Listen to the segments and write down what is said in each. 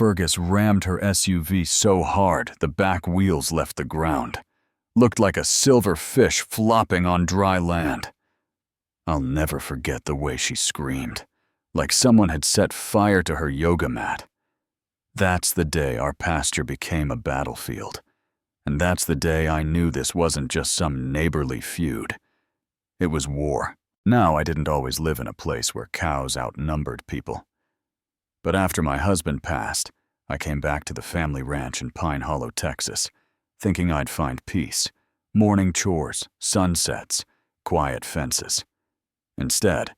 Fergus rammed her SUV so hard the back wheels left the ground. Looked like a silver fish flopping on dry land. I'll never forget the way she screamed, like someone had set fire to her yoga mat. That's the day our pasture became a battlefield. And that's the day I knew this wasn't just some neighborly feud. It was war. Now, I didn't always live in a place where cows outnumbered people. But after my husband passed, I came back to the family ranch in Pine Hollow, Texas, thinking I'd find peace, morning chores, sunsets, quiet fences. Instead,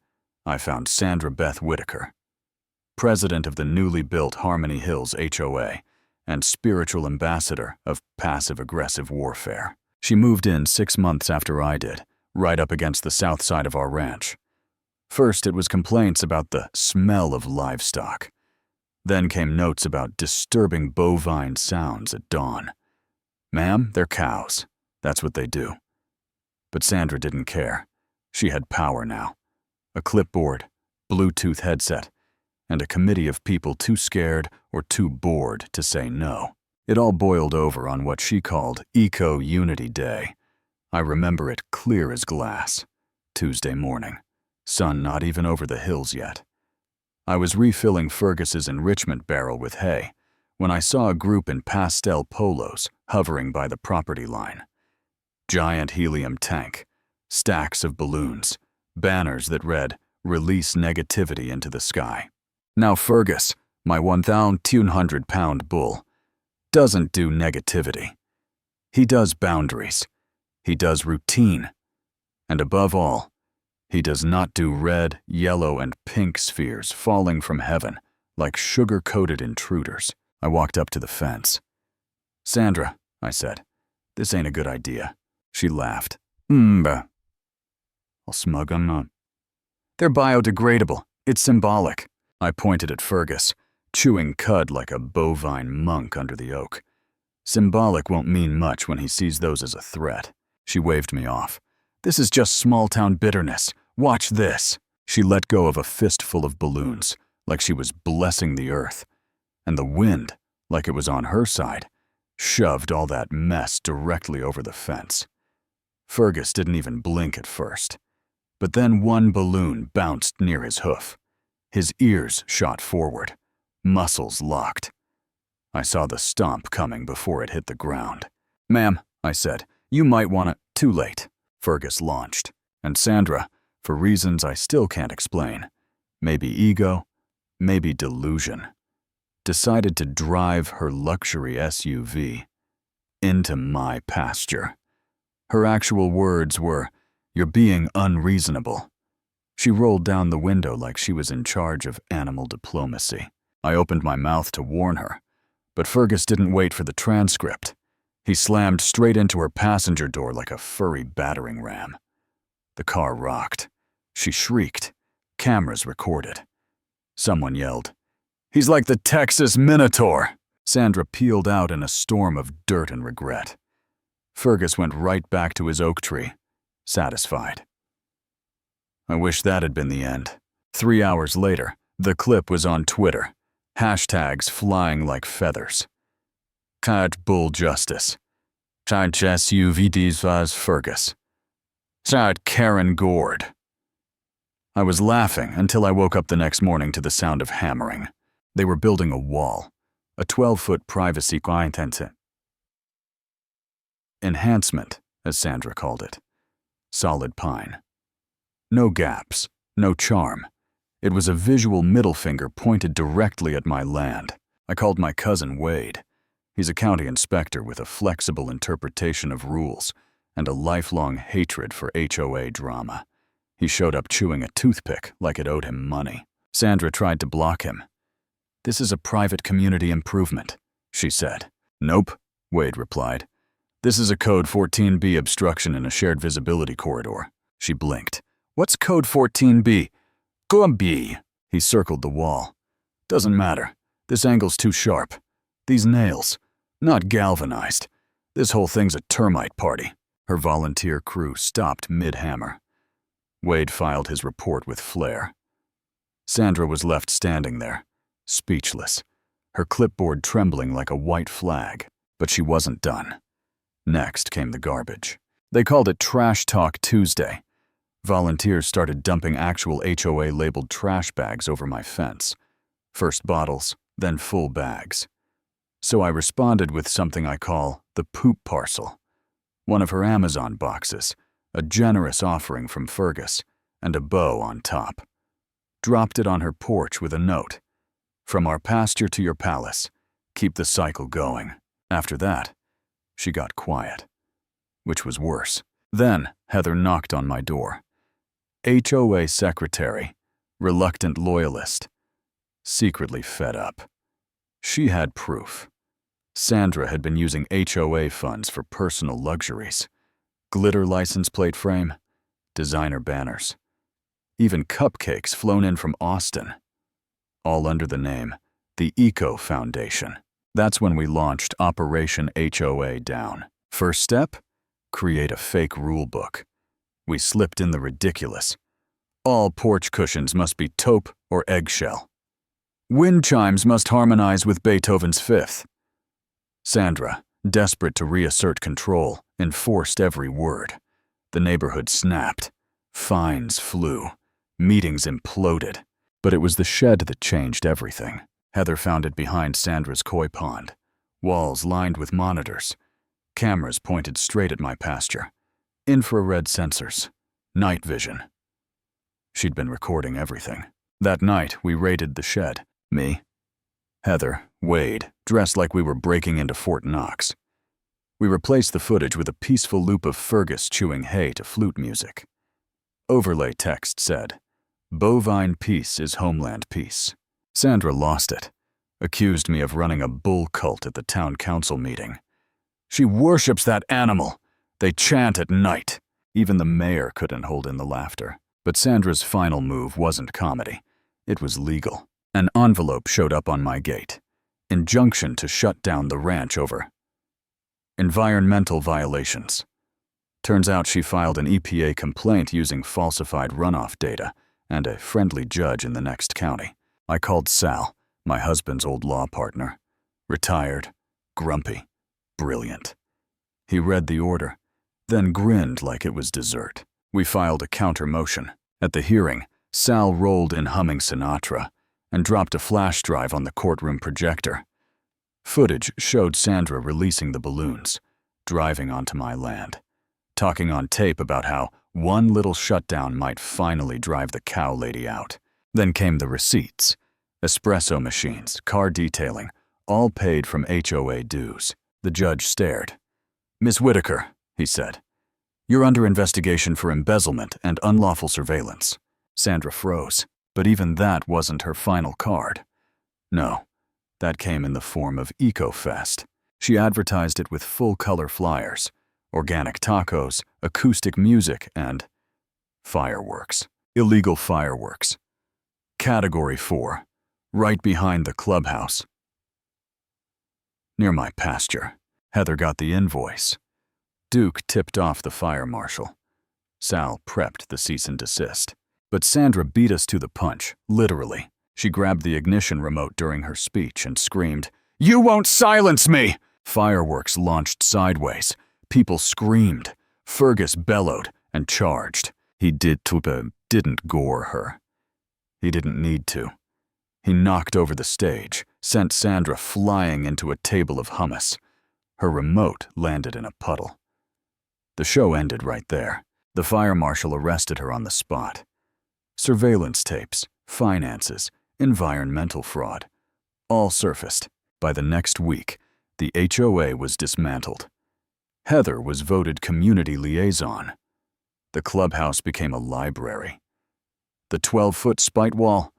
I found Sandra Beth Whitaker, president of the newly built Harmony Hills HOA and spiritual ambassador of passive-aggressive warfare. She moved in 6 months after I did, right up against the south side of our ranch. First, it was complaints about the smell of livestock. Then came notes about disturbing bovine sounds at dawn. Ma'am, they're cows. That's what they do. But Sandra didn't care. She had power now. A clipboard, Bluetooth headset, and a committee of people too scared or too bored to say no. It all boiled over on what she called Eco-Unity Day. I remember it clear as glass. Tuesday morning. Sun not even over the hills yet. I was refilling Fergus's enrichment barrel with hay when I saw a group in pastel polos hovering by the property line. Giant helium tank, stacks of balloons, banners that read, "Release negativity into the sky." Now Fergus, my 1,200-pound bull, doesn't do negativity. He does boundaries. He does routine. And above all, he does not do red, yellow, and pink spheres falling from heaven like sugar-coated intruders. I walked up to the fence. "Sandra," I said, "this ain't a good idea." She laughed. I'll smug on none. "They're biodegradable. It's symbolic." I pointed at Fergus, chewing cud like a bovine monk under the oak. Symbolic won't mean much when he sees those as a threat. She waved me off. "This is just small-town bitterness. Watch this." She let go of a fistful of balloons, like she was blessing the earth. And the wind, like it was on her side, shoved all that mess directly over the fence. Fergus didn't even blink at first. But then one balloon bounced near his hoof. His ears shot forward, muscles locked. I saw the stomp coming before it hit the ground. "Ma'am," I said, "you might want to—" Too late. Fergus launched. And Sandra, for reasons I still can't explain, maybe ego, maybe delusion, decided to drive her luxury SUV into my pasture. Her actual words were, "You're being unreasonable." She rolled down the window like she was in charge of animal diplomacy. I opened my mouth to warn her, but Fergus didn't wait for the transcript. He slammed straight into her passenger door like a furry battering ram. The car rocked. She shrieked. Cameras recorded. Someone yelled, "He's like the Texas Minotaur!" Sandra peeled out in a storm of dirt and regret. Fergus went right back to his oak tree, satisfied. I wish that had been the end. 3 hours later, the clip was on Twitter. Hashtags flying like feathers. Cat bull justice. Cat SUVDs Fergus. Cat Karen Gord. I was laughing until I woke up the next morning to the sound of hammering. They were building a wall, a 12-foot privacy enhancement, as Sandra called it. Solid pine. No gaps, no charm. It was a visual middle finger pointed directly at my land. I called my cousin Wade. He's a county inspector with a flexible interpretation of rules and a lifelong hatred for HOA drama. He showed up chewing a toothpick like it owed him money. Sandra tried to block him. "This is a private community improvement," she said. "Nope," Wade replied. "This is a Code 14B obstruction in a shared visibility corridor." She blinked. "What's Code 14B? Gumby." He circled the wall. "Doesn't matter. This angle's too sharp. These nails. Not galvanized. This whole thing's a termite party." Her volunteer crew stopped mid-hammer. Wade filed his report with flair. Sandra was left standing there, speechless, her clipboard trembling like a white flag. But she wasn't done. Next came the garbage. They called it Trash Talk Tuesday. Volunteers started dumping actual HOA-labeled trash bags over my fence. First bottles, then full bags. So I responded with something I call the poop parcel. One of her Amazon boxes, a generous offering from Fergus, and a bow on top. Dropped it on her porch with a note. From our pasture to your palace. Keep the cycle going. After that, she got quiet. Which was worse. Then Heather knocked on my door. HOA secretary, reluctant loyalist, secretly fed up. She had proof. Sandra had been using HOA funds for personal luxuries. Glitter license plate frame, designer banners, even cupcakes flown in from Austin. All under the name, the Eco Foundation. That's when we launched Operation HOA Down. First step? Create a fake rule book. We slipped in the ridiculous. All porch cushions must be taupe or eggshell. Wind chimes must harmonize with Beethoven's Fifth. Sandra, desperate to reassert control, enforced every word. The neighborhood snapped. Fines flew. Meetings imploded. But it was the shed that changed everything. Heather found it behind Sandra's koi pond. Walls lined with monitors. Cameras pointed straight at my pasture. Infrared sensors. Night vision. She'd been recording everything. That night, we raided the shed. Me, Heather, Wade, dressed like we were breaking into Fort Knox. We replaced the footage with a peaceful loop of Fergus chewing hay to flute music. Overlay text said, "Bovine peace is homeland peace." Sandra lost it. Accused me of running a bull cult at the town council meeting. She worships that animal. They chant at night. Even the mayor couldn't hold in the laughter. But Sandra's final move wasn't comedy. It was legal. An envelope showed up on my gate. Injunction to shut down the ranch over environmental violations. Turns out she filed an EPA complaint using falsified runoff data and a friendly judge in the next county. I called Sal, my husband's old law partner. Retired, grumpy, brilliant. He read the order, then grinned like it was dessert. We filed a counter motion. At the hearing, Sal rolled in humming Sinatra and dropped a flash drive on the courtroom projector. Footage showed Sandra releasing the balloons, driving onto my land, talking on tape about how one little shutdown might finally drive the cow lady out. Then came the receipts. Espresso machines, car detailing, all paid from HOA dues. The judge stared. "Miss Whitaker," he said, "you're under investigation for embezzlement and unlawful surveillance." Sandra froze, but even that wasn't her final card. No, that came in the form of EcoFest. She advertised it with full-color flyers, organic tacos, acoustic music, and fireworks. Illegal fireworks. Category 4, right behind the clubhouse. Near my pasture. Heather got the invoice. Duke tipped off the fire marshal. Sal prepped the cease and desist. But Sandra beat us to the punch, literally. She grabbed the ignition remote during her speech and screamed, "You won't silence me!" Fireworks launched sideways. People screamed. Fergus bellowed and charged. He didn't gore her. He didn't need to. He knocked over the stage, sent Sandra flying into a table of hummus. Her remote landed in a puddle. The show ended right there. The fire marshal arrested her on the spot. Surveillance tapes, finances, environmental fraud, all surfaced. By the next week, the HOA was dismantled. Heather was voted community liaison. The clubhouse became a library. The 12-foot spite wall,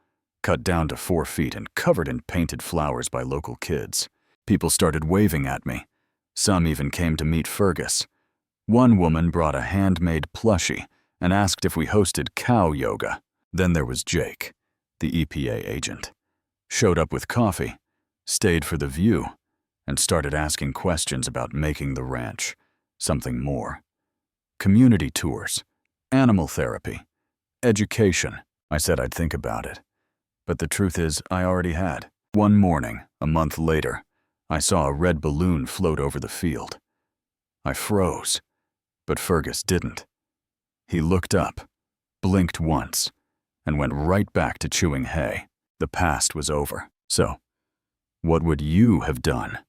cut down to 4 feet and covered in painted flowers by local kids. People started waving at me. Some even came to meet Fergus. One woman brought a handmade plushie and asked if we hosted cow yoga. Then there was Jake, the EPA agent. Showed up with coffee, stayed for the view, and started asking questions about making the ranch something more. Community tours, animal therapy, education. I said I'd think about it. But the truth is, I already had. One morning, a month later, I saw a red balloon float over the field. I froze, but Fergus didn't. He looked up, blinked once, and went right back to chewing hay. The past was over. So, what would you have done?